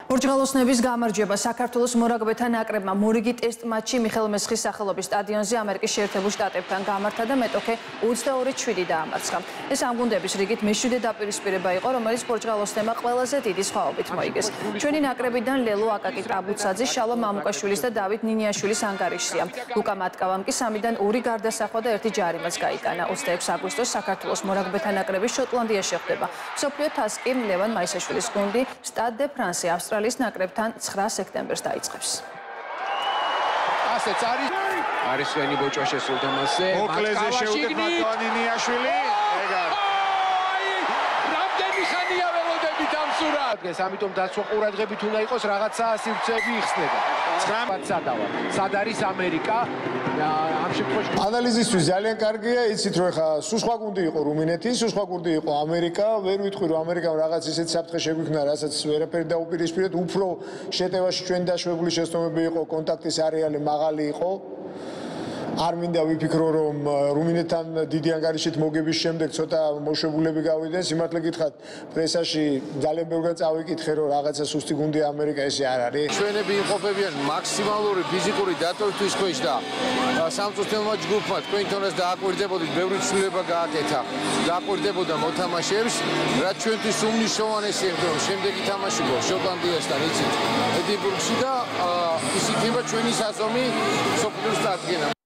პორტუგალოსნების გამარჯვება საქართველოს მორაგბეთა ნაკრებმა მორიგი ტესტ მატჩი მიხელ მესხის სახელობის სტადიონზე ამერიკის შეერთებულ შტატებთან გამართა და მეტოქე 22-7 დაამარცხა. ეს ამ გუნდების რიგით მეშვიდე დაპირისპირება იყო, რომელიც პორტუგალოსნებმა ყველაზე დიდი სხვაობით მოიგეს. ჩვენი ნაკრებიდან ლელო აკაკი ტრაბუცაძე, შალვა მამუკაშვილის და დავით ნინიაშვილის ანგარიშია. ლუკა მატკავამ კი 3-დან 2 გარდასახვა და 1 ჯარიმაც გაიტანა. 26 აგვისტოს საქართველოს მორაგბეთა ნაკრები შოტლანდიაში ხვდება. მსოფლიო თასკი ლევან მაისაშვილის გუნდი სტად დე ფრანსი ავსტრალიის ნაკრებთან 9 სექტემბერს დაიწყებს. ასეც არის ვენი ბოჭვა შესულთა მასზე. მოკლეზე შეუდგა ნინიაშვილი. რამდენი ხანია ველოდებით ამ სურათს? ამიტომ დაცვა ყურადღებით უნდა იყოს, რაღაცა სივრცეები იხსნება. 19 სადავა. სად არის ამერიკა? ამ შემთხვევაში ანალიზისთვის ძალიან კარგია, იცით რომ ხა სხვა გუნდი იყო რუმინეთი, სხვა გუნდი იყო ამერიკა, ვერ ვიტყვი რომ ამერიკამ რაღაც ისეთ საფრთხე შეგვიქმნა, რასაც ვერაფერი დაუპირისპირეთ, უფრო შეტევაში ჩვენ დაშვებული შეცდომები იყო, კონტაქტის არეალი მაღალი იყო. არ მინდა ვიფიქრო რომ რუმინეთთან დიდი ანგარიშით მოგების შემდეგ ცოტა მოშებულები გავიდნენ, სიმართლე გითხრათ, პრესაში ძალიან ბევრგან წავიკითხე რომ რაღაცა სუსტი გუნდი ამერიკა ესე არ არის. ჩვენები იმყოფებიან მაქსიმალური ფიზიკური დატვირთვის ქვეშ და სამწუთელმა ჯგუფმა თქვენთანაც დააკვირდებოდით, ბევრი ცვლილება გააკეთა. დააკვირდებოდა მოთამაშეებს, რაც ჩვენთვის უმნიშვნელოვანესი იყო, რომ შემდეგი თამაში გქონდა შოტლანდიასთან, იცით, ედინბურგში და ის იქნება ჩვენი საზომი სოფლიოს წარდგენა.